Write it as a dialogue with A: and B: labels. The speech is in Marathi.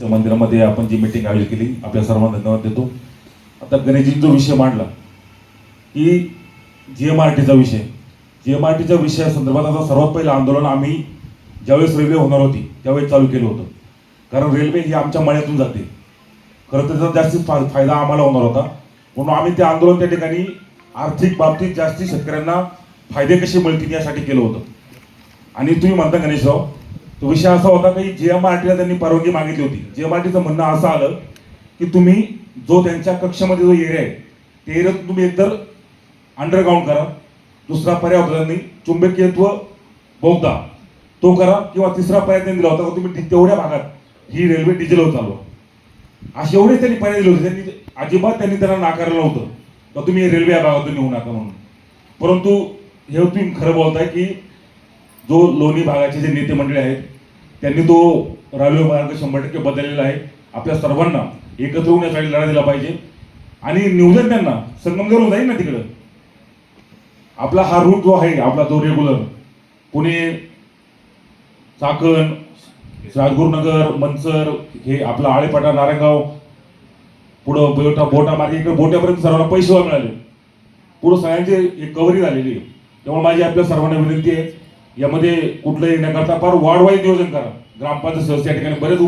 A: त्या मंदिरामध्ये आपण जी मीटिंग आयोजित केली, आपल्या सर्वांना धन्यवाद देतो. आता गणेशजींनी जो विषय मांडला की GMRTचा विषय, GMRTच्या विषयासंदर्भात आता सर्वात पहिलं आंदोलन आम्ही ज्यावेळेस रेल्वे होणार होती त्यावेळेस चालू केलं होतं. कारण रेल्वे ही आमच्या मळ्यातून जाते. खरं तर त्याचा जास्तीत फायदा आम्हाला होणार होता, म्हणून आम्ही ते आंदोलन त्या ठिकाणी आर्थिक बाबतीत जास्ती शेतकऱ्यांना फायदे कसे मिळतील यासाठी केलं होतं. आणि तुम्ही म्हणता गणेशराव, तो विषय असा होता की GMRTला त्यांनी परवानगी मागितली होती. GMRTचं म्हणणं असं आलं की तुम्ही जो त्यांच्या कक्षामध्ये जो एरिया आहे त्या एरियातून तुम्ही एकतर अंडरग्राऊंड करा, दुसरा पर्याय होता त्यांनी चुंबकीयत्व बोगदा तो करा, किंवा तिसरा पर्याय त्यांनी दिला होता की तुम्ही तेवढ्या भागात ही रेल्वे डिझेलवर चालवा. असे एवढेच त्यांनी पर्याय दिले होते. त्यांनी अजिबात त्यांना नाकारलं नव्हतं तर तुम्ही रेल्वे या भागातून येऊ नका म्हणून. परंतु हे तुम्ही खरं बोलताय की जो लोणी भागाचे जे नेते मंडळी आहेत त्यांनी तो रेल्वे मार्ग 100% बदललेला आहे. आपल्या सर्वांना एकत्र होऊन यासाठी लढा दिला पाहिजे आणि नियोजन त्यांना संगमनेरहून जाईल ना तिकडं. आपला हा रूट जो आहे, आपला जो रेग्युलर पुणे, चाकण, राजगुरुनगर, मनसर, हे आपला आळेपाटा, नारायणगाव, पुढं बोटा मार्गे इकडे बोट्यापर्यंत सर्वांना पैसे मिळाले. पुढं सगळ्यांची एक कव्हरी झालेली आहे. त्यामुळे माझी आपल्या सर्वांना विनंती आहे, यामध्ये कुठलंही न करता फार वाढवाई नियोजन करा. ग्रामपंचायत सदस्य या ठिकाणी बरेच